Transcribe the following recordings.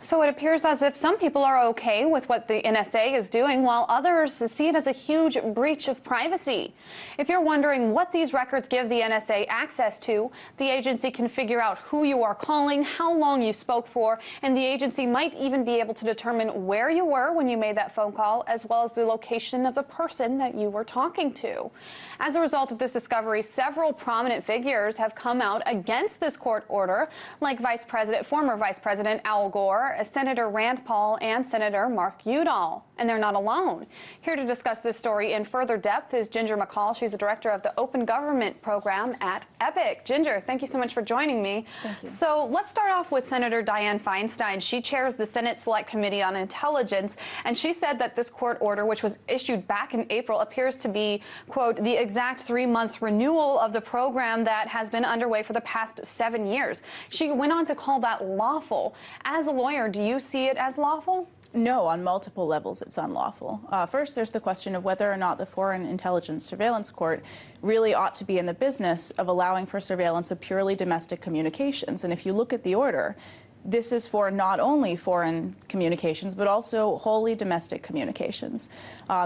So it appears as if some people are okay with what the NSA is doing, while others see it as a huge breach of privacy. If you're wondering what these records give the NSA access to, the agency can figure out who you are calling, how long you spoke for, and the agency might even be able to determine where you were when you made that phone call, as well as the location of the person that you were talking to. As a result of this discovery, several prominent figures have come out against this court order, like former Vice President Al Gore, Senator Rand Paul, and Senator Mark Udall. And they're not alone. Here to discuss this story in further depth is Ginger McCall. She's the director of the Open Government Program at EPIC. Ginger, thank you so much for joining me. Thank you. So let's start off with Senator Dianne Feinstein. She chairs the Senate Select Committee on Intelligence, and she said that this court order, which was issued back in April, appears to be, quote, the exact 3-month renewal of the program that has been underway for the past 7 years. She went on to call that lawful. As a lawyer, do you see it as lawful? No, on multiple levels it's unlawful. First, there's the question of whether or not the Foreign Intelligence Surveillance Court really ought to be in the business of allowing for surveillance of purely domestic communications. And if you look at the order, this is for not only foreign communications, but also wholly domestic communications.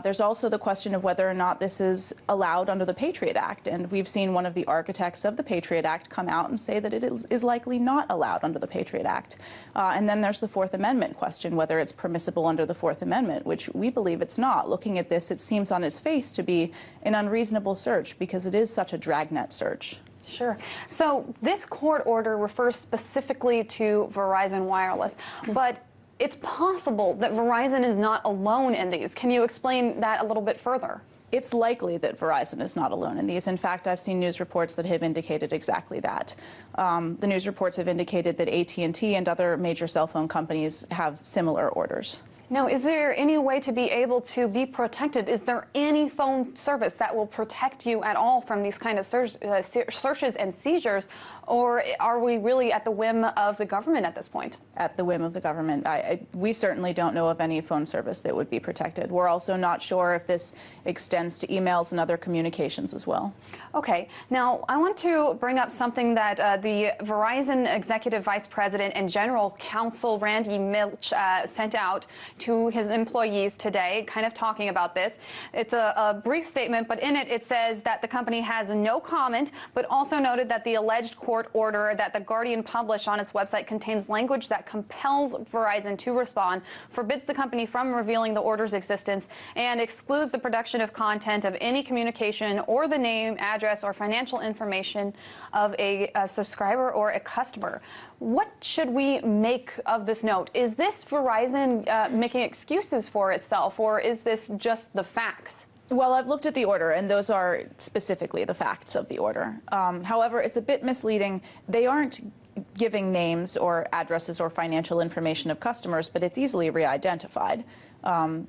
There's also the question of whether or not this is allowed under the Patriot Act. And we've seen one of the architects of the Patriot Act come out and say that it is likely not allowed under the Patriot Act. And then there's the Fourth Amendment question, whether it's permissible under the Fourth Amendment, which we believe it's not. Looking at this, it seems on its face to be an unreasonable search because it is such a dragnet search. Sure. So this court order refers specifically to Verizon Wireless, but it's possible that Verizon is not alone in these. Can you explain that a little bit further? It's likely that Verizon is not alone in these. In fact, I've seen news reports that have indicated exactly that. The news reports have indicated that AT&T and other major cell phone companies have similar orders. Now, is there any way to be able to be protected? Is there any phone service that will protect you at all from these kind of searches and seizures? Or are we really at the whim of the government at this point? At the whim of the government. We certainly don't know of any phone service that would be protected. We're also not sure if this extends to emails and other communications as well. Okay. Now, I want to bring up something that the Verizon Executive Vice President and General Counsel Randy Milch sent out to his employees today, kind of talking about this. It's a brief statement, but in it, it says that the company has no comment, but also noted that the alleged court order that The Guardian published on its website contains language that compels Verizon to respond, forbids the company from revealing the order's existence, and excludes the production of content of any communication or the name, address, or financial information of a subscriber or a customer. What should we make of this note? Is this Verizon making excuses for itself, or is this just the facts? Well, I've looked at the order, and those are specifically the facts of the order. However, it's a bit misleading. They aren't giving names or addresses or financial information of customers, but it's easily re-identified.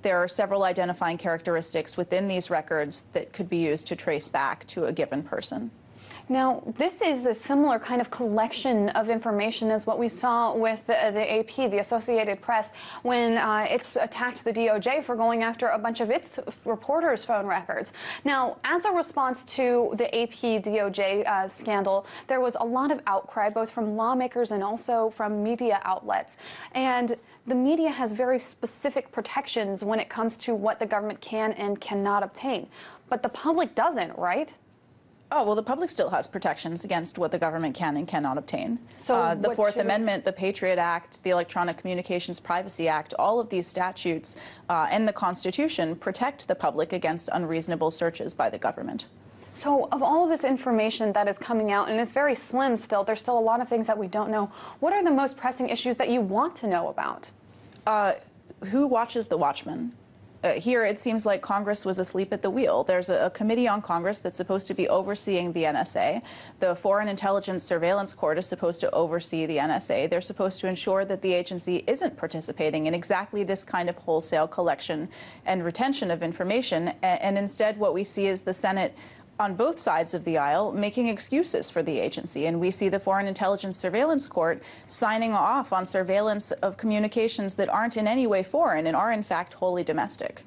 There are several identifying characteristics within these records that could be used to trace back to a given person. Now, this is a similar kind of collection of information as what we saw with the AP, the Associated Press, when it's attacked the DOJ for going after a bunch of its reporters' phone records. Now, as a response to the AP DOJ scandal, there was a lot of outcry, both from lawmakers and also from media outlets. And the media has very specific protections when it comes to what the government can and cannot obtain. But the public doesn't, right? Oh, well, the public still has protections against what the government can and cannot obtain. So the Fourth Amendment, the Patriot Act, the Electronic Communications Privacy Act, all of these statutes and the Constitution protect the public against unreasonable searches by the government. So of all of this information that is coming out, and it's very slim still, there's still a lot of things that we don't know, what are the most pressing issues that you want to know about? Who watches the watchmen? Here, it seems like Congress was asleep at the wheel. There's a committee on Congress that's supposed to be overseeing the NSA. The Foreign Intelligence Surveillance Court is supposed to oversee the NSA. They're supposed to ensure that the agency isn't participating in exactly this kind of wholesale collection and retention of information. And instead, what we see is the Senate on both sides of the aisle making excuses for the agency. And we see the Foreign Intelligence Surveillance Court signing off on surveillance of communications that aren't in any way foreign and are in fact wholly domestic.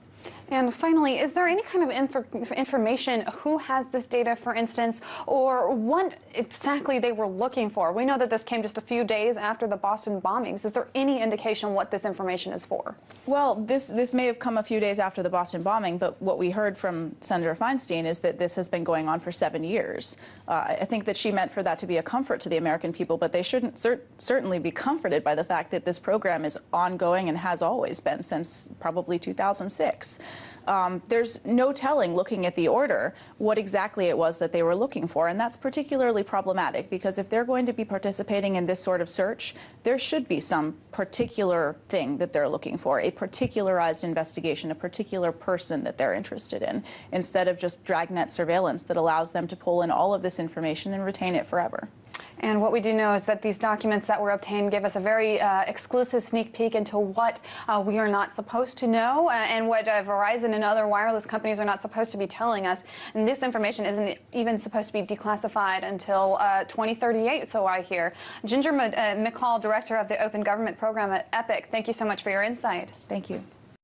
And finally, is there any kind of information who has this data, for instance, or what exactly they were looking for? We know that this came just a few days after the Boston bombings. Is there any indication what this information is for? Well, this may have come a few days after the Boston bombing, but what we heard from Senator Feinstein is that this has been going on for 7 years. I think that she meant for that to be a comfort to the American people, but they shouldn't certainly be comforted by the fact that this program is ongoing and has always been since probably 2006. There's no telling, looking at the order, what exactly it was that they were looking for, and that's particularly problematic because if they're going to be participating in this sort of search, there should be some particular thing that they're looking for, a particularized investigation, a particular person that they're interested in, instead of just dragnet surveillance that allows them to pull in all of this information and retain it forever. And what we do know is that these documents that were obtained give us a very exclusive sneak peek into what we are not supposed to know and what Verizon and other wireless companies are not supposed to be telling us. And this information isn't even supposed to be declassified until 2038, so I hear. Ginger McCall, Director of the Open Government Program at EPIC, thank you so much for your insight. Thank you.